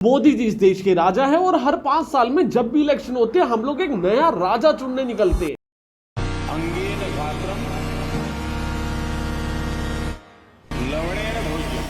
मोदी जी इस देश के राजा है और हर 5 साल में जब भी इलेक्शन होते हैं हम लोग एक नया राजा चुनने निकलते हैं। अंगेन घात्रम लवणेन भोज्यम।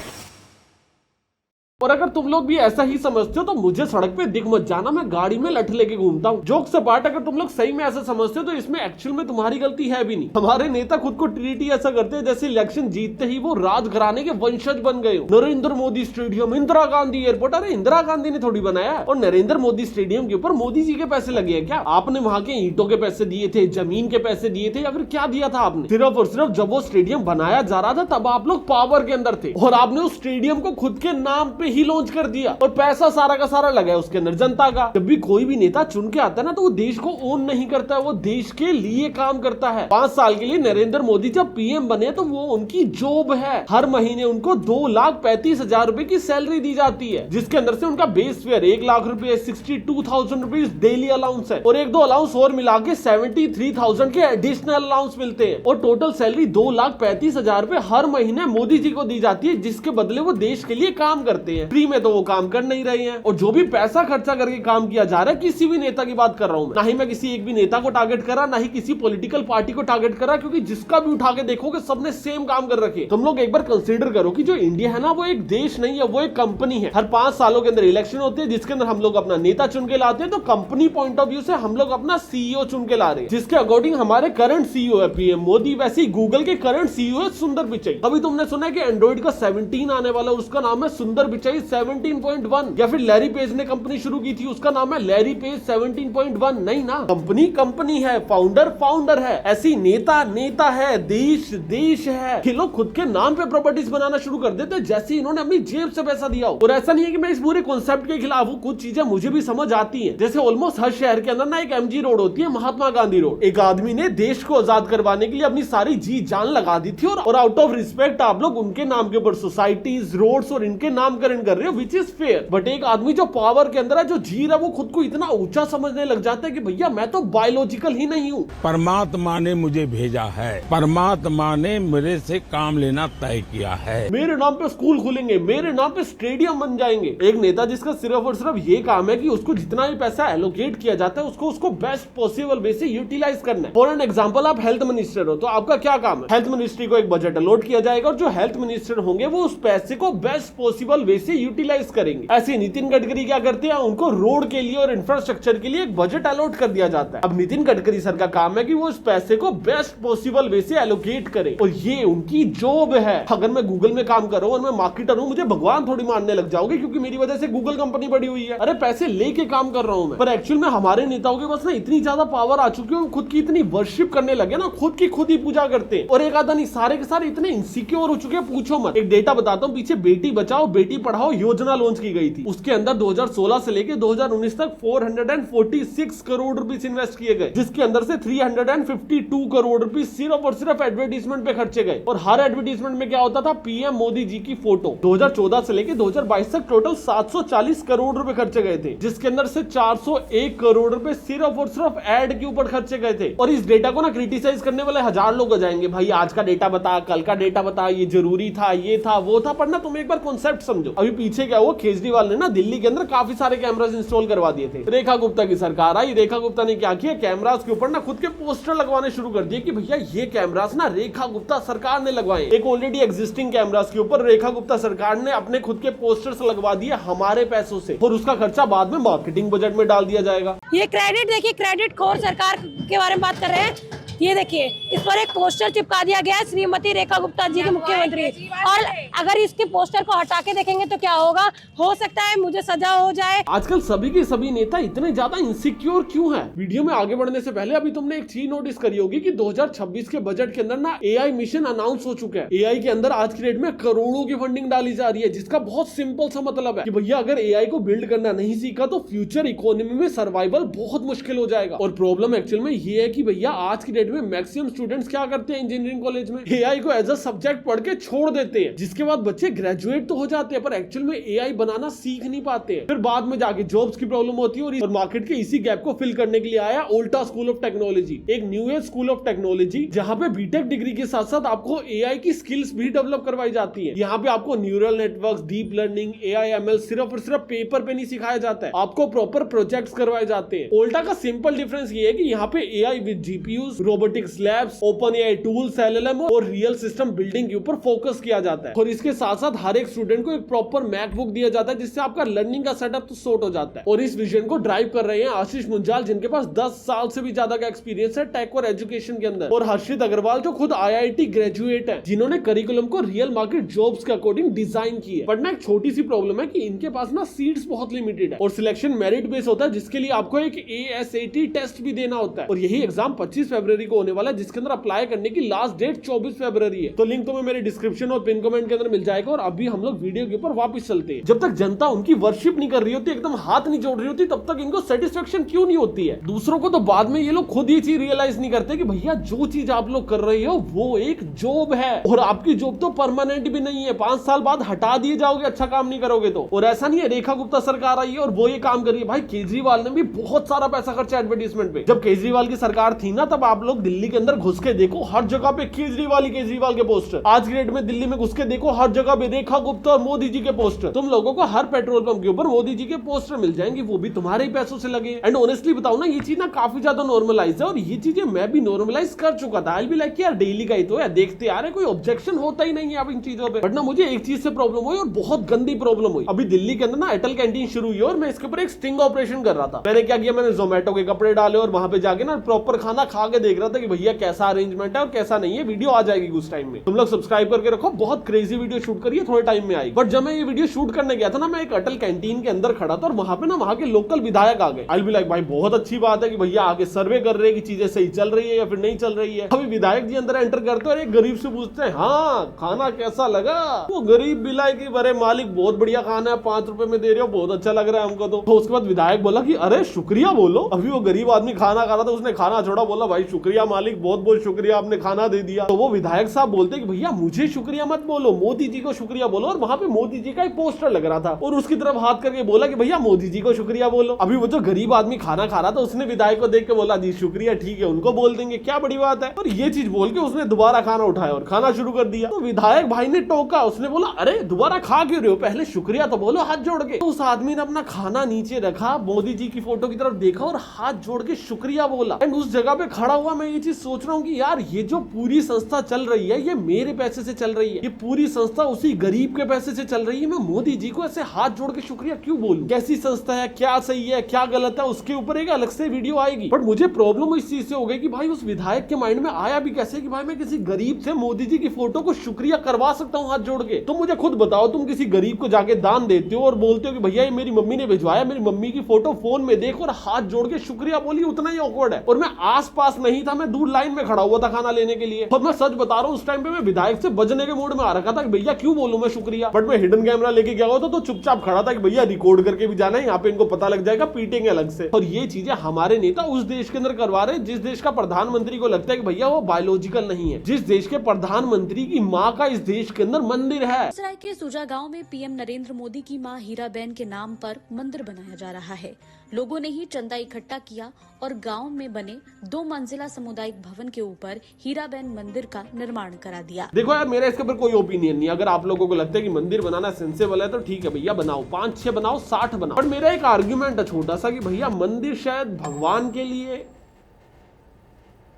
और अगर तुम लोग भी ऐसा ही समझते हो तो मुझे सड़क पे दिख मत जाना, मैं गाड़ी में लठ लेके घूमता हूँ। जोक से पार्ट, अगर तुम लोग सही में ऐसा समझते हो तो इसमें एक्चुअल में तुम्हारी गलती है भी नहीं। हमारे नेता खुद को ट्रीट ही ऐसा करते हैं जैसे इलेक्शन जीतते ही वो राजघराने के वंशज बन गए हो। नरेंद्र मोदी स्टेडियम, इंदिरा गांधी एयरपोर्ट, अरे इंदिरा गांधी ने थोड़ी बनाया है। और नरेंद्र मोदी स्टेडियम के ऊपर मोदी जी के पैसे लगे हैं क्या? आपने वहां के ईंटों के पैसे दिए थे, जमीन के पैसे दिए थे, या फिर क्या दिया था आपने? सिर्फ और सिर्फ जब वो स्टेडियम बनाया जा रहा था तब आप लोग पावर के अंदर थे और आपने उस स्टेडियम को खुद के नाम पे ही लॉन्च कर दिया और पैसा सारा का सारा लगा है उसके अंदर जनता का। जब भी कोई भी नेता चुन के आता है ना तो वो देश को ओन नहीं करता है, वो देश के लिए काम करता है। 5 साल के लिए नरेंद्र मोदी जब पीएम बने तो वो उनकी जॉब है। हर महीने उनको 2,35,000 रुपए की सैलरी दी जाती है, जिसके अंदर से उनका बेस फेयर 1 लाख रुपए, 62,000 रुपीज डेली अलाउंस है और 1-2 अलाउंस और मिला के 73,000 के एडिशनल अलाउंस मिलते हैं और टोटल सैलरी 2,35,000 रुपए हर महीने मोदी जी को दी जाती है, जिसके बदले वो देश के लिए काम करते हैं। फ्री में तो वो काम कर नहीं रहे हैं। और जो भी पैसा खर्चा करके काम किया जा रहा है, किसी भी नेता की बात कर रहा हूं मैं, ना ही मैं किसी एक भी नेता को टारगेट कर रहा, ना ही किसी पॉलिटिकल पार्टी को टारगेट कर रहा, क्योंकि जिसका भी उठा के देखोगे सबने सेम काम कर रखे। तुम लोग एक बार कंसीडर करो कि जो इंडिया है ना वो एक देश नहीं है, वो एक कंपनी है। हर 5 सालों के अंदर इलेक्शन होते हैं जिसके अंदर हम लोग अपना नेता चुन के लाते हैं। तो कंपनी पॉइंट ऑफ व्यू से हम लोग अपना सीईओ चुन के ला रहे हैं, जिसके अकॉर्डिंग हमारे करंट सीईओ है पीएम मोदी। वैसे ही गूगल के करंट सीईओ है सुंदर पिचाई। अभी तुमने सुना है कि एंड्रॉइड का 17 आने वाला, उसका नाम है सुंदर पिचाई 17.1। या फिर लैरी पेज ने कंपनी शुरू की थी, उसका नाम है लैरी पेज 17.1। नहीं ना, कंपनी कंपनी है, फाउंडर फाउंडर है। ऐसी नेता नेता है, देश देश है। ये लोग खुद के नाम पे प्रॉपर्टीज बनाना शुरू कर देते जैसे इन्होंने अपनी जेब से पैसा दिया हो। और ऐसा नहीं है कि मैं इस पूरे कॉन्सेप्ट के खिलाफ हूँ, कुछ चीजें मुझे भी समझ आती हैं। जैसे ऑलमोस्ट हर शहर के अंदर ना एक एमजी रोड होती है, महात्मा गांधी रोड। एक आदमी ने देश को आजाद करवाने के लिए अपनी सारी जी जान लगा दी थी और आउट ऑफ रिस्पेक्ट आप लोग उनके नाम के ऊपर सोसाइटीज, रोड्स और इनके नामकरण कर रहे हो, विच इज फेयर। बट एक आदमी जो पावर के अंदर है, जो जी रहा है, वो खुद को इतना ऊंचा समझने लग जाता है कि भैया मैं तो बायोलॉजिकल ही नहीं हूँ। परमात्मा ने मुझे भेजा है, परमात्मा ने मेरे से काम लेना तय किया है। मेरे नाम पे स्कूल खुलेंगे, मेरे नाम पे स्टेडियम बन जाएंगे। एक नेता जिसका सिर्फ और सिर्फ ये काम है कि उसको जितना भी पैसा एलोकेट किया जाता है उसको बेस्ट पॉसिबल वे से यूटिलाइज करना है। फॉर एन एग्जांपल, आप हेल्थ मिनिस्टर हो तो आपका क्या काम है? हेल्थ मिनिस्ट्री को एक बजट अलॉट किया जाएगा और जो हेल्थ मिनिस्टर होंगे वो उस पैसे को बेस्ट पॉसिबल वे से यूटिलाइज करेंगे। ऐसे नितिन गडकरी क्या करते हैं, उनको रोड के लिए और इंफ्रास्ट्रक्चर के लिए एक बजट अलॉट कर दिया जाता है। अब नितिन गडकरी सर का काम है कि वो इस पैसे को बेस्ट पॉसिबल वे से एलोकेट करे और ये उनकी जॉब है। अगर मैं गूगल में काम कर रहा हूं और मैं मार्केटर हूं, मुझे भगवान थोड़ी मानने लग जाओगे क्योंकि मेरी वजह से गूगल कंपनी बड़ी हुई है। अरे पैसे लेके काम कर रहा हूं मैं। पर एक्चुअल में हमारे नेताओं के पास ना इतनी ज्यादा पावर आ चुकी है, खुद की इतनी वर्शिप करने लगे ना, खुद की खुद ही पूजा करते हैं। और एक आधा नहीं, सारे के सारे इतने इनसिक्योर हो चुके हैं, पूछो मत। एक डेटा बताता हूं, पीछे बेटी बचाओ बेटी पढ़ाओ योजना लॉन्च की गई थी। उसके अंदर 2016 से लेके 2019 तक 446 करोड़ रुपीस इन्वेस्ट किए गए, जिसके अंदर से 352 करोड़ रुपीस सिर्फ और सिर्फ एडवर्टीजमेंट पे खर्चे गए। और हर एडवर्टीजमेंट में क्या होता था, पीएम मोदी जी की फोटो। 2014 से लेके 2022 तक टोटल 740 करोड़ रुपए खर्चे गए थे, जिसके अंदर से 401 करोड़ रुपए सिर्फ और सिर्फ एड के ऊपर खर्चे गए थे। और इस डेटा को ना क्रिटिसाइज करने वाले 1000 लोग आ जाएंगे, भाई आज का डेटा बता, कल का डेटा बता, ये जरूरी था, ये था, वो था। पर ना तुम एक बार कॉन्सेप्ट समझो। अभी पीछे क्या हुआ, केजरीवाल ने ना दिल्ली के अंदर काफी सारे कैमरास इंस्टॉल करवा दिए थे। रेखा गुप्ता की सरकार आई, रेखा गुप्ता ने क्या किया, कैमरास के ऊपर ना खुद के पोस्टर लगवाने शुरू कर दिए कि भैया ये कैमरास ना रेखा गुप्ता सरकार ने लगवाए। एक ऑलरेडी एग्जिस्टिंग कैमरास के ऊपर रेखा गुप्ता सरकार ने अपने खुद के पोस्टर्स लगवा दिए हमारे पैसों से, और उसका खर्चा बाद में मार्केटिंग बजट में डाल दिया जाएगा। ये क्रेडिट देखिए, क्रेडिट खोर सरकार के बारे में बात कर रहे हैं। ये देखिए, इस पर एक पोस्टर चिपका दिया गया है, श्रीमती रेखा गुप्ता जी के मुख्यमंत्री। और अगर इसके पोस्टर को हटा के देखेंगे तो क्या होगा, हो सकता है मुझे सजा हो जाए। आजकल सभी के सभी नेता इतने ज्यादा इनसिक्योर क्यों हैं? वीडियो में आगे बढ़ने से पहले अभी तुमने एक चीज नोटिस करी होगी कि 2026 के बजट के अंदर ना एआई मिशन अनाउंस हो चुका है। एआई के अंदर आज की डेट में करोड़ों की फंडिंग डाली जा रही है, जिसका बहुत सिंपल सा मतलब है कि भैया अगर एआई को बिल्ड करना नहीं सीखा तो फ्यूचर इकोनॉमी में सर्वाइवल बहुत मुश्किल हो जाएगा। और प्रॉब्लम एक्चुअल में ये है कि भैया आज की डेट डेट में मैक्सिमम स्टूडेंट्स क्या करते हैं इंजीनियरिंग कॉलेज में, एआई को एज अ सब्जेक्ट पढ़ के छोड़ देते हैं, जिसके बाद बच्चे ग्रेजुएट तो हो जाते हैं पर एक्चुअल में एआई बनाना सीख नहीं पाते हैं। फिर बाद में जाके जॉब्स की प्रॉब्लम होती है और मार्केट के इसी गैप को फिल करने के लिए आया ओल्टा स्कूल ऑफ टेक्नोलॉजी, एक new age school of technology, जहां पे बीटेक डिग्री के साथ साथ आपको एआई की स्किल्स भी डेवलप करवाई जाती है। यहाँ पे आपको neural networks, deep learning, AI, ML सिर्फ और सिर्फ पेपर पे नहीं सिखाया जाता है, आपको प्रॉपर प्रोजेक्ट्स करवाए जाते हैं। ओल्टा का सिंपल डिफरेंस ये है कि यहाँ पे AI with GPUs, robotics labs, open AI tools, LLM और रियल सिस्टम बिल्डिंग के ऊपर फोकस किया जाता है। और इसके साथ साथ हर एक स्टूडेंट को एक प्रॉपर मैकबुक दिया जाता है, जिससे आपका लर्निंग का सेटअप तो सॉर्ट हो जाता है। और इस विजन को ड्राइव कर रहे हैं आशीष मुंजाल, जिनके पास 10 साल से भी ज्यादा का एक्सपीरियंस है टेक और एजुकेशन के अंदर, और हर्षित अग्रवाल जो खुद आईआईटी ग्रेजुएट है, जिन्होंने करिकुलम को रियल मार्केट जॉब्स के अकॉर्डिंग डिजाइन की है। बट ना एक छोटी सी प्रॉब्लम है कि इनके पास ना सीट्स बहुत लिमिटेड है और सिलेक्शन मेरिट बेस होता है, जिसके लिए आपको एक ASAT टेस्ट भी देना होता है। और यही एग्जाम 25 फरवरी को होने वाला है, जिसके अंदर अप्लाई करने की लास्ट डेट 24 फरवरी है। तो लिंक तुम्हें मेरे डिस्क्रिप्शन और पिन कमेंट के अंदर मिल जाएगा। और अभी हम लोग वीडियो के ऊपर वापस चलते हैं। जब तक जनता उनकी वर्शिप नहीं कर रही होती, एकदम हाथ नहीं जोड़ रही होती, तब तक इनको सेटिस्फेक्शन क्यों नहीं होती है। दूसरों को तो बाद में ये लोग खुद ये चीज रियलाइज नहीं करते कि भैया जो चीज आप लोग कर रहे हो वो एक जॉब है, और आपकी जॉब तो परमानेंट भी नहीं है, 5 साल बाद हटा दिए जाओगे अच्छा काम नहीं करोगे तो। और ऐसा नहीं है रेखा गुप्ता सरकार आई है और वो ये काम कर रही है, भाई केजरीवाल ने भी बहुत सारा पैसा खर्चा एडवर्टाइजमेंट पे। जब केजरीवाल की सरकार थी ना, तब आप लोग दिल्ली के अंदर घुस के देखो, हर जगह पे केजरीवाल के पोस्टर। आज की डेट में दिल्ली में घुस के देखो, हर जगह पे रेखा गुप्ता और मोदी जी के पोस्टर। तुम लोगों को हर पेट्रोल पंप के ऊपर मोदी जी के पोस्टर मिल जाएंगे, वो भी तुम्हारे ही पैसों से लगे। एंड ऑनेस्टली बताओ ना, ये चीज ना काफी ज्यादा नॉर्मलाइज है, और ये चीजें मैं भी नॉर्मलाइज कर चुका था। आई बी लाइक यार डेली का ही तो है, देखते आ रहे, कोई ऑब्जेक्शन होता ही नहीं है अब इन चीजों पे। बट ना मुझे एक चीज से प्रॉब्लम हुई, और बहुत गंदी प्रॉब्लम हुई। अभी दिल्ली के अंदर ना अटल कैंटीन शुरू हुई और मैं इसके ऊपर एक स्टिंग ऑपरेशन कर रहा था। मैंने क्या किया, मैंने जोमेटो के कपड़े डाले और वहां पे जाके ना प्रॉपर खाना खा के देख रहा था कि भैया कैसा अरेंजमेंट है और कैसा नहीं है। वीडियो आ जाएगी कुछ टाइम में, तुम लोग सब्सक्राइब करके रखो, बहुत क्रेजी वीडियो शूट करिए, थोड़े टाइम में आएगी। बट जब मैं ये वीडियो शूट करने गया था ना, मैं एक अटल कैंटीन के अंदर खड़ा था और वहां पे ना वहां के लोकल विधायक आ गए। आई बी लाइक भाई बहुत अच्छी बात है कि भैया आगे सर्वे कर रहे हैं कि चीजें सही चल रही है या फिर नहीं चल रही है। अभी विधायक जी अंदर एंटर करते हैं और एक गरीब से पूछते हैं, हाँ खाना कैसा लगा। वो गरीब बिलाई की बड़े मालिक बहुत बढ़िया खाना है, 5 रुपए में दे रहे हो, बहुत अच्छा लग रहा है हमको तो। उसके बाद विधायक बोला कि अरे शुक्रिया बोलो। अभी वो गरीब आदमी खाना खा रहा था, उसने खाना छोड़ा, बोला भाई शुक्रिया मालिक, बहुत बहुत शुक्रिया, आपने खाना दे दिया। तो वो विधायक साहब बोलते कि भैया मुझे शुक्रिया मत बोलो, मोदी जी को शुक्रिया बोलो। और वहां पे मोदी जी का एक पोस्टर लग रहा था और उसकी तरफ हाथ करके बोला कि भैया मोदी जी को शुक्रिया बोलो। अभी वो जो गरीब आदमी खाना खा रहा था, उसने विधायक को देख के बोला जी शुक्रिया, ठीक है उनको बोल देंगे, क्या बड़ी बात है। और ये चीज बोल के उसने दोबारा खाना उठाया और खाना शुरू कर दिया। तो विधायक भाई ने टोका, उसने बोला अरे दोबारा खा क्यों रहे हो, पहले शुक्रिया तो बोलो हाथ जोड़ के। तो उस आदमी ने अपना खाना नीचे रखा, मोदी जी की फोटो की तरफ देखा और हाथ जोड़ के शुक्रिया बोला। एंड उस जगह पे खड़ा हुआ मैं ये चीज सोच रहा हूँ कि यार ये जो पूरी संस्था चल रही है, ये मेरे पैसे से चल रही है, ये पूरी संस्था उसी गरीब के पैसे से चल रही है। मैं मोदी जी को ऐसे हाथ जोड़ के शुक्रिया क्यों बोलूं? कैसी संस्था है, क्या सही है क्या गलत है, उसके ऊपर एक अलग से वीडियो आएगी। बट मुझे प्रॉब्लम इस चीज से हो गई कि भाई उस विधायक के माइंड में आया भी कैसे कि भाई मैं किसी गरीब से मोदी जी की फोटो को शुक्रिया करवा सकता हूँ हाथ जोड़ के। तुम मुझे खुद बताओ, तुम किसी गरीब को जाके दान देते हो और बोलते हो कि भैया ये मेरी मम्मी ने भिजवाया, मेरी मम्मी की फोटो फोन में देखो और हाथ जोड़ के शुक्रिया बोली, उतना ही ऑकवर्ड है। और मैं आस पास नहीं था, मैं दूर लाइन में खड़ा हुआ था खाना लेने के लिए। और मैं सच बता रहा हूँ, उस टाइम पे मैं विधायक से बजने के मूड में आ रखा था कि भैया क्यों बोलूं मैं शुक्रिया। बट मैं हिडन कैमरा लेके गया हुआ था, तो चुपचाप खड़ा था कि भैया रिकॉर्ड करके भी जाना है, यहाँ पे इनको पता लग जाएगा, पीटेंगे अलग से। और ये चीजें हमारे नेता उस देश के अंदर करवा रहे हैं जिस देश का प्रधानमंत्री को लगता है कि भैया वो बायोलॉजिकल नहीं है, जिस देश के प्रधानमंत्री की माँ का इस देश के अंदर मंदिर है। बेगूसराय के सुजा गांव में पीएम नरेंद्र मोदी की मां हीराबेन के नाम पर मंदिर बनाया जा रहा है। लोगों ने ही चंदा इकट्ठा किया और गांव में बने 2 मंजिला सामुदायिक भवन के ऊपर हीराबेन मंदिर का निर्माण करा दिया। देखो यार, मेरा इसके ऊपर कोई ओपिनियन नहीं। अगर आप लोगों को लगता है कि मंदिर बनाना सेंसेबल है तो ठीक है भैया, बनाओ, 5-6 बनाओ, 60 बनाओ। पर मेरा एक आर्ग्यूमेंट है छोटा सा कि भैया मंदिर शायद भगवान के लिए,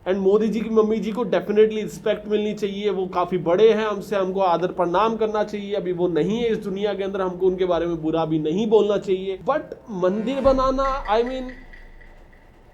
एंड मोदी जी की मम्मी जी को डेफिनेटली रिस्पेक्ट मिलनी चाहिए, वो काफी बड़े हैं हमसे, हमको आदर प्रणाम करना चाहिए। अभी वो नहीं है इस दुनिया के अंदर, हमको उनके बारे में बुरा भी नहीं बोलना चाहिए। बट मंदिर बनाना, आई मीन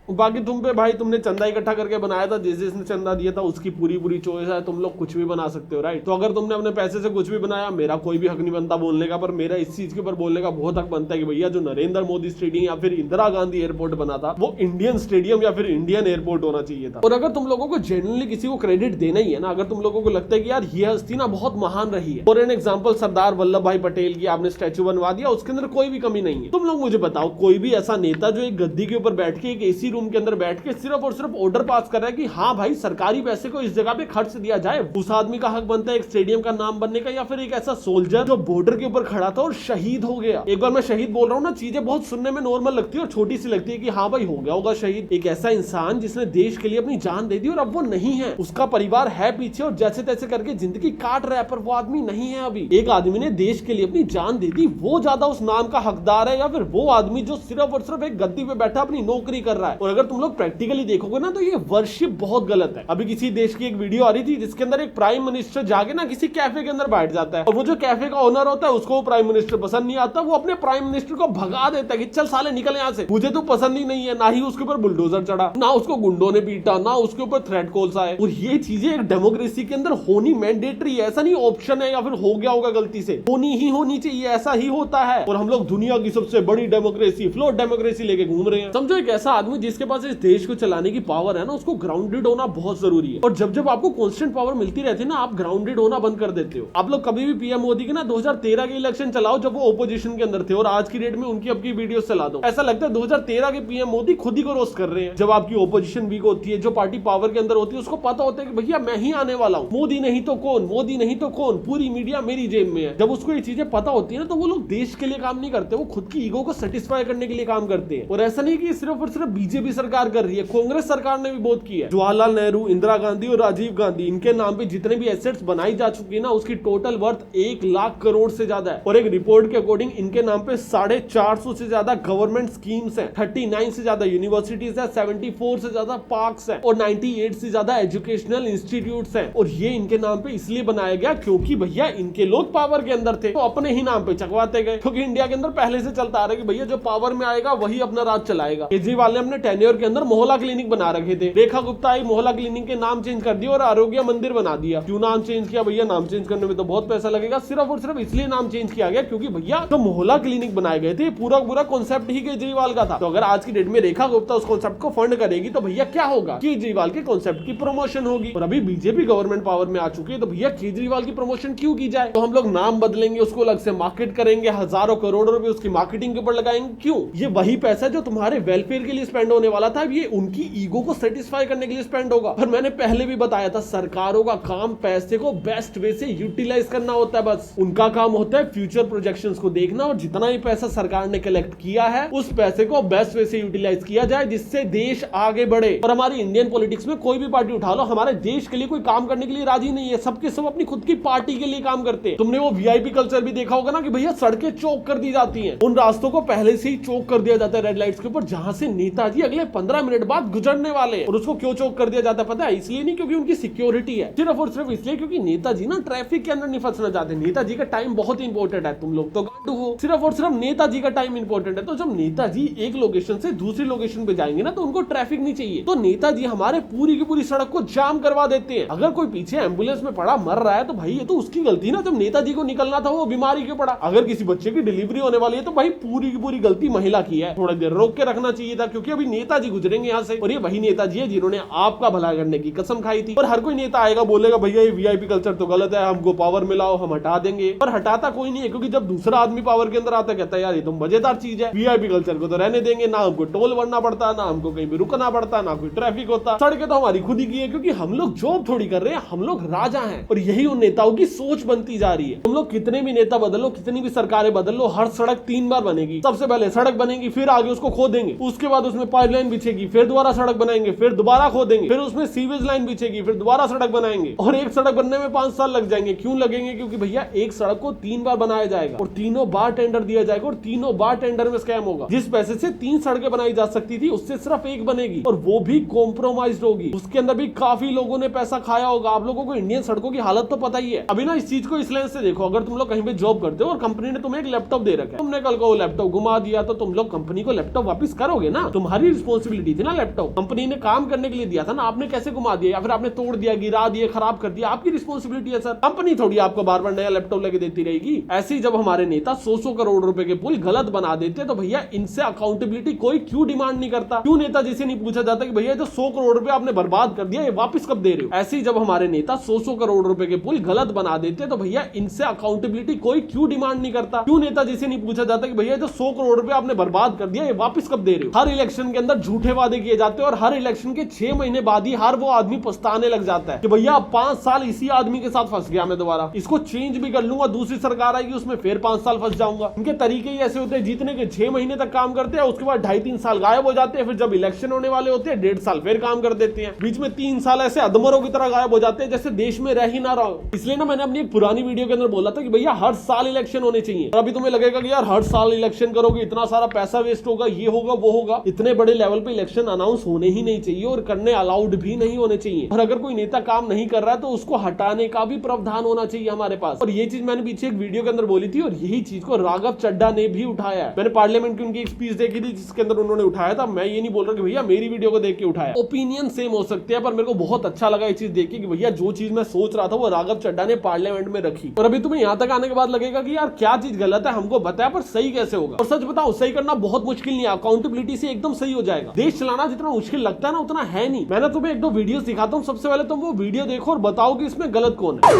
बाकी तुम पे भाई, तुमने चंदा इकट्ठा करके बनाया था, जिसने चंदा दिया था उसकी पूरी चॉइस है, तुम लोग कुछ भी बना सकते हो, राइट। तो अगर तुमने अपने पैसे से कुछ भी बनाया, मेरा कोई भी हक नहीं बनता बोलने का, पर मेरा इस चीज के ऊपर बोलने का बहुत हक बनता है कि भैया जो नरेंद्र मोदी स्टेडियम या फिर इंदिरा गांधी एयरपोर्ट बना था, वो इंडियन स्टेडियम या फिर इंडियन एयरपोर्ट होना चाहिए था। और अगर तुम लोगों को जेन्युइनली किसी को क्रेडिट देना ही है ना, अगर तुम लोगों को लगता है कि यार ये हस्ती ना बहुत महान रही है, for an example Sardar Vallabh भाई पटेल की आपने स्टैचू बनवा दिया, उसके अंदर कोई भी कमी नहीं है। तुम लोग मुझे बताओ, कोई भी ऐसा नेता जो एक गद्दी के ऊपर बैठ के एक एसी रूम के अंदर बैठ के सिर्फ और सिर्फ ऑर्डर पास कर रहा है कि हाँ भाई सरकारी पैसे को इस जगह पे खर्च दिया जाए। उस आदमी का हक बनता है एक स्टेडियम का नाम बनने का, या फिर एक ऐसा सोल्जर जो बॉर्डर के ऊपर खड़ा था और शहीद हो गया। एक बार मैं शहीद बोल रहा हूँ ना, चीजें बहुत सुनने में नॉर्मल लगती है और छोटी सी लगती है कि हाँ भाई हो गया होगा शहीद। एक ऐसा इंसान जिसने देश के लिए अपनी जान दे दी और अब वो नहीं है, उसका परिवार है पीछे और जैसे तैसे करके जिंदगी काट रहा है, पर वो आदमी नहीं है अभी। एक आदमी ने देश के लिए अपनी जान दे दी, वो ज्यादा उस नाम का हकदार है या फिर वो आदमी जो सिर्फ और सिर्फ एक गद्दी पे बैठा अपनी नौकरी कर रहा है। और अगर तुम लोग प्रैक्टिकली देखोगे ना तो ये वर्शिप बहुत गलत है। अभी किसी देश की एक वीडियो आ रही थी जिसके अंदर एक प्राइम मिनिस्टर जाके ना किसी कैफे के अंदर बैठ जाता है और वो जो कैफे का ओनर होता है उसको वो प्राइम मिनिस्टर पसंद नहीं आता, वो अपने प्राइम मिनिस्टर को भगा देता है कि चल साले निकल यहाँ से, मुझे तो पसंद ही नहीं है। ना ही उसके ऊपर बुलडोजर चढ़ा, ना उसको गुंडों ने पीटा, ना उसके ऊपर थ्रेड कॉल्स आए। और ये चीजें एक डेमोक्रेसी के अंदर होनी मैंडेटरी है, ऐसा नहीं ऑप्शन है या फिर हो गया होगा गलती से, होनी ही होनी चाहिए, ऐसा ही होता है। और हम लोग दुनिया की सबसे बड़ी डेमोक्रेसी फ्लोट डेमोक्रेसी लेके घूम रहे हैं। समझो एक ऐसा आदमी जिसके पास इस देश को चलाने की पावर है ना, उसको ग्राउंडेड होना बहुत जरूरी है। और जब जब आपको कांस्टेंट पावर मिलती रहती है ना, आप ग्राउंडेड होना बंद कर देते हो। आप लोग कभी भी पीएम मोदी के ना 2013 के इलेक्शन चलाओ जब वो ओपोजिशन के अंदर थे, और आज की डेट में उनकी अब की वीडियो चला दो, ऐसा लगता है 2013 के पीएम मोदी खुद ही को रोस्ट कर रहे हैं। जब आपकी ओपोजिशन वीक होती है, जो पार्टी पावर के अंदर होती है, उसको पता होता है कि भैया मैं ही आने वाला हूँ, मोदी नहीं तो कौन, मोदी नहीं तो कौन, पूरी मीडिया मेरी जेब में है। जब उसको ये चीजें पता होती है ना, तो वो लोग देश के लिए काम नहीं करते, वो खुद की ईगो को सेटिस्फाई करने के लिए काम करते हैं। और ऐसा नहीं कि सिर्फ और सिर्फ बीजेपी सरकार कर रही है, कांग्रेस सरकार ने भी बहुत की है। जवाहरलाल नेहरू, इंदिरा गांधी और राजीव गांधी, इनके नाम पे जितने भी एसेट्स बनाई जा चुकी है ना, उसकी टोटल वर्थ 1 लाख करोड़ से ज्यादा है। और एक रिपोर्ट के अकॉर्डिंग इनके नाम पे 450 से ज्यादा गवर्नमेंट स्कीम्स हैं, 39 से ज्यादा यूनिवर्सिटीज है, 74 से ज्यादा पार्क्स है और 98 से ज्यादा एजुकेशनल इंस्टीट्यूट्स हैं। और ये इनके नाम पे इसलिए बनाया गया क्योंकि भैया इनके लोग पावर के अंदर थे, तो अपने ही नाम पे चकवाते गए। क्योंकि इंडिया के अंदर पहले से चलता आ रहा है कि भैया जो पावर में आएगा वही अपना राज चलाएगा। केजरीवाल ने अपने टेन्योर के अंदर मोहल्ला क्लिनिक बना रखे थे, रेखा गुप्ता आई, मोहल्ला क्लिनिक के नाम चेंज कर दिया और आरोग्य मंदिर बना दिया। क्यों नाम चेंज किया भैया? नाम चेंज करने में तो बहुत पैसा लगेगा, सिर्फ और सिर्फ इसलिए नाम चेंज किया गया क्योंकि भैया जो मोहल्ला क्लिनिक बनाए गए थे पूरा पूरा कॉन्सेप्ट ही केजरीवाल का था। तो अगर आज की डेट में रेखा गुप्ता उस कॉन्सेप्ट को फंड करेगी तो भैया क्या होगा? केजरीवाल के कॉन्सेप्ट की प्रमोशन होगी। और अभी बीजेपी गवर्नमेंट पावर में आ चुकी है, तो भैया केजरीवाल की प्रमोशन क्यों की जाए? तो हम लोग नाम बदलेंगे, उसको अलग से मार्केट करेंगे, हजारों करोड़ों रुपए उसकी मार्केटिंग के ऊपर लगाएंगे। क्यों? ये वही पैसा जो तुम्हारे वेलफेयर के लिए स्पेंड होने वाला था, ये उनकी ईगो को सेटिस्फाई करने के लिए स्पेंड होगा। और मैंने पहले भी बताया था, सरकारों का काम पैसे को बेस्ट वे से यूटिलाइज करना होता है। बस उनका काम होता है फ्यूचर प्रोजेक्शंस को देखना, और जितना ही पैसा सरकार ने कलेक्ट किया है उस पैसे को बेस्ट वे से यूटिलाइज किया जाए जिससे देश आगे बढ़े। और हमारी इंडियन पॉलिटिक्स में कोई भी पार्टी उठा लो, हमारे देश के लिए कोई काम करने के लिए राजी नहीं है, सबके सब अपनी खुद की पार्टी के लिए काम करते हैं। तुमने वो वीआईपी कल्चर भी देखा होगा ना कि भैया सड़कें चौक कर दी जाती हैं, उन रास्तों को पहले से ही चौक कर दिया जाता है रेड लाइट्स के ऊपर, जहां से नेताजी अगले 15 मिनट बाद गुजरने वाले हैं। और उसको क्यों चौक कर दिया जाता है पता है? इसलिए नहीं क्योंकि उनकी सिक्योरिटी है, सिर्फ और सिर्फ इसलिए क्योंकि नेताजी ना ट्रैफिक के अंदर नहीं फंसना चाहते। नेताजी का टाइम बहुत इंपॉर्टेंट है, तुम लोग तो गांडू हो, सिर्फ और सिर्फ नेताजी का टाइम इंपॉर्टेंट है। तो जब नेताजी एक लोकेशन से दूसरी लोकेशन पे जाएंगे ना, तो उनको ट्रैफिक नहीं चाहिए, तो नेताजी हमारे पूरी की पूरी सड़क को जाम करवा देते हैं। अगर कोई पीछे एम्बुलेंस में पड़ा मर रहा है तो भाई ये तो उसकी गलती ना, जब नेताजी को निकलना था वो बीमारी क्यों पड़ा। अगर किसी बच्चे की डिलीवरी होने वाली है तो भाई पूरी की पूरी गलती महिला की है, थोड़ा देर रोक के रखना चाहिए था, क्योंकि अभी नेताजी गुजरेंगे यहाँ से। और ये वही नेताजी है जिन्होंने आपका भला करने की कसम खाई थी। और हर कोई नेता आएगा बोलेगा भैया ये वीआईपी कल्चर तो गलत है, हमको पावर मिलाओ, हम हटा देंगे। पर हटाता कोई नहीं है, क्योंकि जब दूसरा आदमी पावर के अंदर आता कहता है यार ये तो मजेदार चीज है, वीआईपी कल्चर को तो रहने देंगे, ना हमको टोल भरना पड़ता, ना हमको कहीं भी रुकना पड़ता, ना कोई ट्रैफिक होता, सड़कें तो हमारी खुद ही की है, क्योंकि हम लोग जॉब थोड़ी कर रहे हैं, हम लोग राजा हैं। और यही उन नेताओं की सोच बनती जा रही है। तुम लोग कितने भी नेता बदल लो, कितनी भी सरकारें बदल लो, हर सड़क 3 बार बनेगी। सबसे पहले सड़क बनेगी, फिर आगे उसको खोदेंगे, उसके बाद उसमें पाइपलाइन बिछेगी, फिर दोबारा सड़क बनाएंगे, फिर दोबारा खोदेंगे, फिर उसमें सीवेज लाइन बिछेगी, फिर दोबारा सड़क बनाएंगे। और एक सड़क बनने में 5 साल लग जाएंगे। क्यों लगेंगे? क्योंकि भैया एक सड़क को 3 बार बनाया जाएगा और तीनों बार टेंडर दिया जाएगा, और तीनों बार टेंडर में स्कैम होगा। जिस पैसे से 3 सड़कें बनाई जा सकती थी उससे सिर्फ एक बनेगी, और वो भी कॉम्प्रोमाइज्ड होगी। उसके अंदर भी काफी लोगों ने पैसा खाया होगा। आप लोगों को इंडियन सड़कों की हालत तो पता ही है। अभी ना इस चीज को इस लेंस से देखो, अगर तुम लोग कहीं पे जॉब करते हो और कंपनी ने तुम्हें एक लैपटॉप दे रखा है, तुमने कल को लैपटॉप घुमा दिया तो तुम लोग कंपनी को लैपटॉप वापस करोगे ना? तुम्हारी रिस्पॉन्सिबिलिटी थी ना, लैपटॉप कंपनी ने काम करने के लिए दिया था ना, आपने कैसे घुमा दिया या फिर आपने तोड़ दिया, गिरा दिया, खराब कर दिया, आपकी रिस्पॉन्सिबिलिटी है सर। कंपनी थोड़ी आपको बार बार नया लैपटॉप लेके देती रहेगी। ऐसे ही जब हमारे नेता 100 करोड़ रुपए के पुल गलत बना देते तो भैया इनसे अकाउंटेबिलिटी कोई क्यों डिमांड नहीं करता? क्यों नेताजी से नहीं पूछा जाता कि भैया जो 100 करोड़ रुपए आपने बर्बाद कर दिया ये वापस कब दे रहे हो? ऐसे ही जब हमारे नेता 100 करोड़ रुपए के पुल गलत बना देते तो भैया इनसे अकाउंटेबिलिटी कोई क्यों डिमांड नहीं करता? क्यों नेताजी से नहीं पूछा जाता कि भैया जो 100 करोड़ रुपए आपने बर्बाद कर दिया ये वापस कब दे रहे हो? हर इलेक्शन के अंदर अंदर झूठे वादे किए जाते हैं और हर इलेक्शन के 6 महीने बाद ही हर वो आदमी पछताने लग जाता है कि भैया 5 साल इसी आदमी के साथ फंस गया, मैं दोबारा इसको चेंज भी कर लूंगा, दूसरी सरकार आएगी उसमें फिर 5 साल फंस जाऊंगा। इनके तरीके ही ऐसे होते हैं, जीतने के 6 महीने तक काम करते हैं, उसके बाद 2.5-3 साल गायब हो जाते हैं, फिर जब इलेक्शन होने वाले होते हैं 1.5 साल फिर काम कर देते हैं, बीच में 3 साल ऐसे अधमरों की तरह गायब हो जाते हैं जैसे देश में रह ही ना रहा। इसलिए ना मैंने अपनी एक पुरानी वीडियो के अंदर बोला था कि भैया हर साल इलेक्शन होने चाहिए। और अभी तुम्हें लगेगा कि यार हर साल इलेक्शन करोगे इतना सारा पैसा वेस्ट होगा, ये होगा वो होगा। इतने बड़े लेवल पे इलेक्शन अनाउंस होने ही नहीं चाहिए और करने अलाउड भी नहीं होने चाहिए। और अगर कोई नेता काम नहीं कर रहा है तो उसको हटाने का भी प्रावधान होना चाहिए हमारे पास। और ये चीज मैंने पीछे एक वीडियो के अंदर बोली थी और यही चीज को राघव चड्ढा ने भी उठाया है। मैंने पार्लियामेंट की उनकी एक स्पीच देखी थी जिसके अंदर उन्होंने उठाया था। मैं ये नहीं बोल रहा कि भैया मेरी वीडियो को देख के उठाया, ओपिनियन सेम हो सकते हैं, पर मेरे को बहुत अच्छा लगा ये चीज देख के कि भैया जो चीज मैं सोच रहा था वो राघव चड्ढा ने पार्लियामेंट में रखी। और अभी तुम्हें यहाँ तक आने के बाद लगेगा कि यार क्या चीज गलत है, हमको बताया पर सही कैसे होगा। और सच बताओ सही करना बहुत मुश्किल नहीं है, अकाउंटेबिलिटी से एकदम सही हो जाएगा। देश चलाना जितना मुश्किल लगता है ना उतना है नहीं। मैंने तुम्हें 1-2 वीडियो दिखाता हूँ, सबसे पहले तुम वो वीडियो देखो और बताओ कि इसमें गलत कौन है।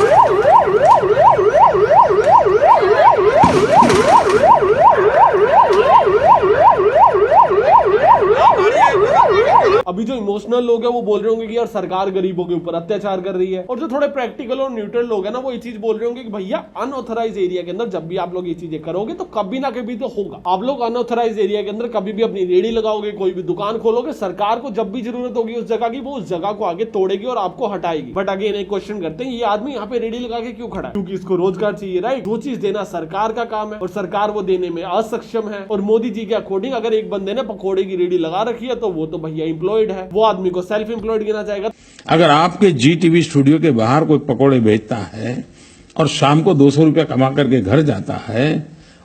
अभी जो इमोशनल लोग हैं वो बोल रहे होंगे कि यार सरकार गरीबों के ऊपर अत्याचार कर रही है, और जो थोड़े प्रैक्टिकल और न्यूट्रल लोग हैं ना वो ये चीज बोल रहे होंगे कि भैया अनऑथराइज एरिया के अंदर जब भी आप लोग ये चीजें करोगे तो कभी ना कभी तो होगा। आप लोग अनऑथराइज एरिया के अंदर कभी भी अपनी रेडी लगाओगे, कोई भी दुकान खोलोगे, सरकार को जब भी जरूरत होगी उस जगह की वो उस जगह को आगे तोड़ेगी और आपको हटाएगी। बट अगेन एक क्वेश्चन करते हैं, ये आदमी यहाँ पे रेडी लगा के क्यों खड़ा है? क्योंकि इसको रोजगार चाहिए, राइट। वो चीज देना सरकार का काम है और सरकार वो देने में असक्षम है। और मोदी जी के अकॉर्डिंग अगर एक बंदे ने पकौड़े की रेडी लगा रखी है तो वो तो भैया एम्प्लॉयड है, वो आदमी को सेल्फ एम्प्लॉयड गिना जाएगा। अगर आपके GTV स्टूडियो के बाहर कोई पकोड़े बेचता है और शाम को 200 रुपया कमा करके घर जाता है,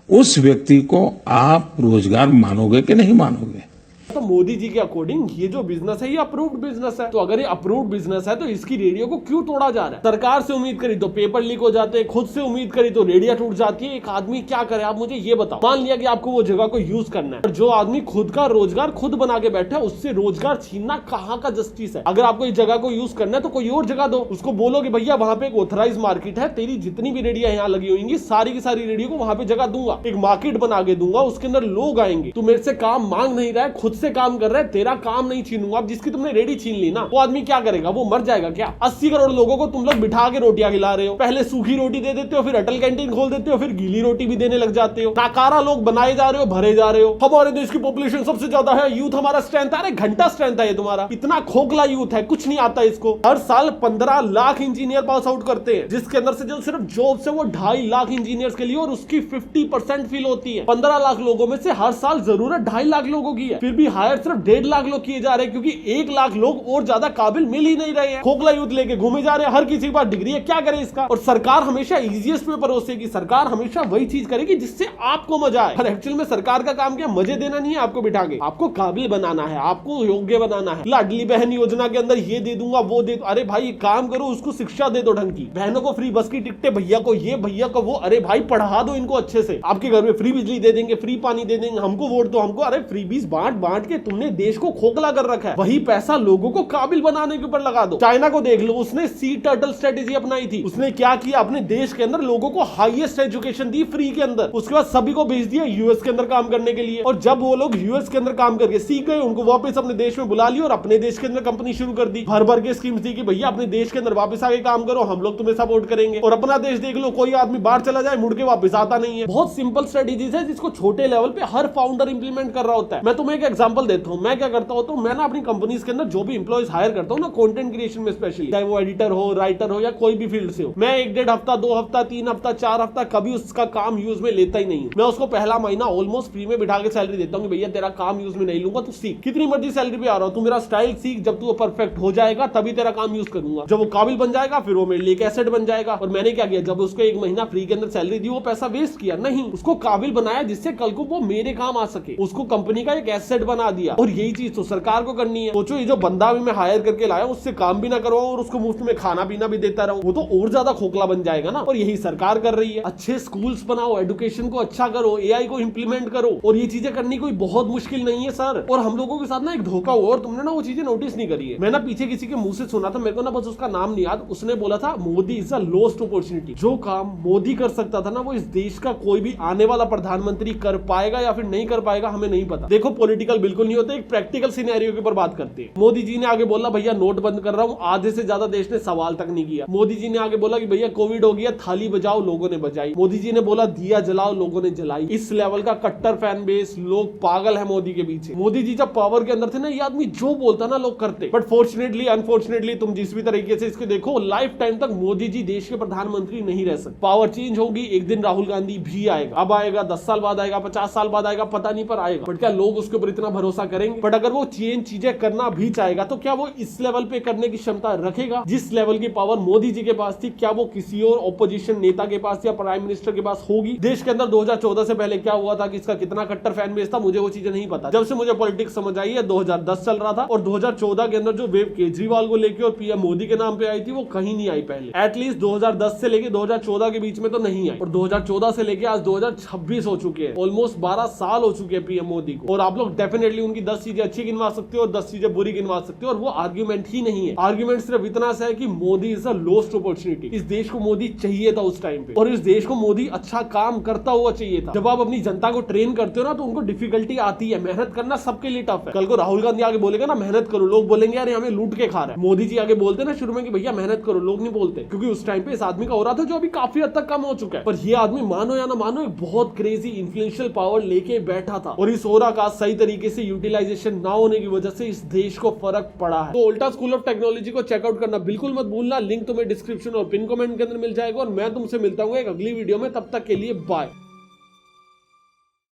उस व्यक्ति को आप रोजगार मानोगे कि नहीं मानोगे? तो मोदी जी के अकॉर्डिंग ये जो बिजनेस है ये अप्रूव्ड बिजनेस है, तो अगर ये अप्रूव्ड बिजनेस है तो इसकी रेडियो को क्यों तोड़ा जा रहा है? सरकार से उम्मीद करी तो पेपर लीक हो जाते हैं, खुद से उम्मीद करी तो रेडियो टूट जाती है। एक आदमी क्या करे आप मुझे ये बताओ। मान लिया कि आपको वो जगह को यूज करना है, और जो आदमी खुद का रोजगार खुद बना के बैठा है उससे रोजगार छीनना कहाँ का जस्टिस है? अगर आपको इस जगह को यूज करना है तो कोई और जगह दो, उसको बोलो कि भैया वहां पे एक ऑथराइज मार्केट है, तेरी जितनी भी रेडियो यहाँ लगी हुई सारी की सारी रेडियो को वहां पे जगह दूंगा, एक मार्केट बना के दूंगा, उसके अंदर लोग आएंगे। तू मेरे से काम मांग नहीं रहा है, खुद से काम कर रहा है, तेरा काम नहीं छीनूंगा। अब जिसकी तुमने रेडी छीन ली ना वो आदमी क्या करेगा? वो मर जाएगा क्या? 80 करोड़ लोगों को तुम लोग बिठा के रोटियां खिला रहे हो, पहले सूखी रोटी दे देते हो, फिर अटल कैंटीन खोल देते हो, फिर गीली रोटी भी देने लग जाते हो। नाकारा लोग बनाए जा रहे हो, भरे जा रहे हो। हमारे देश की पॉपुलेशन सबसे ज्यादा है, यूथ हमारा स्ट्रेंथ है। अरे घंटा स्ट्रेंथ है ये तुम्हारा, इतना खोखला यूथ है, कुछ नहीं आता इसको। हर साल 15 लाख इंजीनियर पास आउट करते हैं, जिसके अंदर से जो सिर्फ जॉब से वो 2.5 लाख इंजीनियर्स के लिए, और उसकी 50% फील होती है। 15 लाख लोगों में से हर साल जरूरत 2.5 लाख लोगों की है, फिर भी हायर सिर्फ 1.5 लाख लोग किए जा रहे हैं, क्योंकि 1 लाख लोग और ज्यादा काबिल मिल ही नहीं रहे हैं। खोखला यूथ लेके घूमे जा रहे हैं, हर किसी के पास डिग्री है, क्या करे इसका? और सरकार हमेशा इजीएस्ट पे परोसेगी, सरकार हमेशा वही चीज करेगी जिससे आपको मजा आए। और एक्चुअल में सरकार का काम क्या? मजे देना नहीं है आपको बिठा के, आपको काबिल बनाना है, आपको योग्य बनाना है। लाडली बहन योजना के अंदर ये दे दूंगा वो दे, अरे भाई काम करो, उसको शिक्षा दे दो ढंग की। बहनों को फ्री बस की टिकटें, भैया को ये भैया को वो, अरे भाई पढ़ा दो इनको अच्छे से। आपके घर में फ्री बिजली दे देंगे, फ्री पानी दे देंगे, हमको वोट दो हमको। अरे फ्रीबीज बांट बांट के तुमने देश को खोखला कर रखा है, वही पैसा लोगों को काबिल बनाने के ऊपर लगा दो। चाइना को देख लो, उसने सी टर्टल स्ट्रेटेजी अपनाई थी। उसने क्या किया? अपने देश के अंदर लोगों को हाईएस्ट एजुकेशन दी फ्री के अंदर, उसके बाद सभी को भेज दिया यूएस के अंदर काम करने के लिए। और जब वो लोग यूएस के अंदर काम करके सीख गए, उनको वापस अपने देश में बुला लिया और अपने देश के अंदर कंपनी शुरू कर दी। भर भर के स्कीम्स दी कि भैया अपने देश के अंदर वापस आके काम करो, हम लोग तुम्हें सपोर्ट करेंगे। और अपना देश देख लो, कोई आदमी बाहर चला जाए मुड़ के वापस आता नहीं है। बहुत सिंपल स्ट्रेटेजीज है जिसको छोटे लेवल पे हर फाउंडर इंप्लीमेंट कर रहा होता है। मैं तुम्हें एक एग्जांपल देता हूं, मैं क्या करता हूं, तो मैं ना अपनी कंपनीज के अंदर जो भी एम्प्लॉइज हायर करता हूं ना, कंटेंट क्रिएशन में स्पेशली, चाहे वो एडिटर हो, राइटर हो या कोई भी फील्ड से हो, मैं 1-1.5 हफ्ता, 2 हफ्ता, 3 हफ्ता, 4 हफ्ता कभी उसका काम यूज में लेता ही नहीं हूं। मैं उसको पहला महीना ऑलमोस्ट फ्री में बिठा के सैलरी देता हूं कि भैया तेरा काम यूज में नहीं लूंगा, तू सीख, कितनी मर्जी सैलरी पे आ रहा हो, तू मेरा स्टाइल सीख, जब तू परफेक्ट हो जाएगा तभी तेरा काम यूज करूंगा। जब वो काबिल बन जाएगा फिर वो मेरे लिए एक एसेट बन जाएगा। और मैंने क्या किया, जब उसको 1 महीना फ्री के अंदर सैलरी दी, वो पैसा वेस्ट किया नहीं, उसको काबिल बनाया जिससे कल को वो मेरे काम आ सके, उसको कंपनी का एक एसेट बना दिया। और यही चीज तो सरकार को करनी है। सोचो ये जो बंदा भी मैं हायर करके लाया उससे काम भी ना करवाऊं और उसको मुफ्त में खाना पीना भी देता रहूं, वो तो और ज्यादा खोखला बन जाएगा ना। और यही सरकार कर रही है। अच्छे स्कूल्स बनाओ, एजुकेशन को अच्छा करो, एआई को इंप्लीमेंट करो, और ये चीजें करनी कोई बहुत मुश्किल नहीं है सर। और हम लोगों के साथ ना एक धोखा हुआ और तुमने ना वो चीजें नोटिस नहीं करी है। मैं ना पीछे किसी के मुंह से सुना था, मेरे को ना बस उसका नाम नहीं याद, उसने बोला था Modi is a lost opportunity. जो काम मोदी कर सकता था ना वो इस देश का कोई भी आने वाला प्रधानमंत्री कर पाएगा या फिर नहीं कर पाएगा हमें नहीं पता। देखो पॉलिटिकल बिल्कुल नहीं होते। एक प्रैक्टिकल सिनेरियो के ऊपर बात करते हैं। मोदी जी ने आगे बोला भैया नोट बंद कर रहा हूं, आधे से ज्यादा देश ने सवाल तक नहीं किया। मोदी जी ने आगे बोला कि भैया कोविड हो गया, थाली बजाओ, लोगों ने बजाई। मोदी जी ने बोला दिया जलाओ, लोगों ने जलाई। इस लेवल का कट्टर फैन बेस, लोग पागल है मोदी के पीछे। मोदी जी जब पावर के अंदर थे ना, ये आदमी जो बोलता ना लोग करते। बट फॉर्चुनेटली अनफॉर्चुनेटली तुम जिस भी तरीके से इसके देखो, लाइफ टाइम तक मोदी जी देश के प्रधानमंत्री नहीं रह सकते। पावर चेंज होगी, एक दिन राहुल गांधी भी आएगा। अब आएगा, 10 साल बाद आएगा, 50 साल बाद आएगा, पता नहीं पर आएगा। बट क्या लोग उसके ऊपर इतना भरोसा करेंगे? बट अगर वो चीजें करना भी चाहेगा तो क्या वो इस लेवल पे करने की क्षमता रखेगा? जिस लेवल की पावर मोदी जी के पास थी, क्या वो किसी और ऑपोजिशन नेता के पास या प्राइम मिनिस्टर के पास होगी? देश के अंदर 2014 से पहले क्या हुआ था, कि इसका कितना कट्टर फैन बेस था, मुझे वो चीजें नहीं पता। जब से मुझे पॉलिटिक्स समझ आई है, 2010 चल रहा था, और 2014 के अंदर जो वेव केजरीवाल को लेके और पीएम मोदी के नाम पे आई थी, वो कहीं नहीं आई पहले। एटलीस्ट 2010 से लेके 2014 के बीच में तो नहीं आई। और 2014 से लेके आज 2026 हो चुके हैं, ऑलमोस्ट 12 साल हो चुके हैं पीएम मोदी को। और आप लोग डेफिनेटली उनकी 10 चीजें अच्छी गिनवा सकते हो और 10 चीजें बुरी गिनवा सकते हो, और वो आर्ग्यूमेंट ही नहीं है। आर्ग्यूमेंट सिर्फ इतना सा है कि Modi is a lost opportunity. इस देश को मोदी चाहिए था उस टाइम पे, और इस देश को मोदी अच्छा काम करता हुआ चाहिए था। जब आप अपनी जनता को ट्रेन करते हो ना, तो उनको डिफिकल्टी आती है। मेहनत करना सबके लिए टफ है। कल को राहुल गांधी आगे बोलेगा ना मेहनत करो, लोग बोलेंगे यार हमें लूट के खा रहा है। मोदी जी आगे बोलते ना शुरू में कि भैया मेहनत करो, लोग नहीं बोलते, क्योंकि उस टाइम पे इस आदमी का हो रहा था जो अभी काफी हद तक कम हो चुका है। पर ये आदमी मानो या ना मानो एक बहुत क्रेजी इन्फ्लुएंशियल पावर लेके बैठा था, और इस ओरा का सही तरीके से यूटिलाइजेशन ना होने की वजह से इस देश को फर्क पड़ा है। तो उल्टा स्कूल ऑफ टेक्नोलॉजी को चेकआउट करना बिल्कुल मत भूलना। लिंक तुम्हें डिस्क्रिप्शन और पिन कमेंट के अंदर मिल जाएगा, और मैं तुमसे मिलता हूँ एक अगली वीडियो में। तब तक के लिए बाय।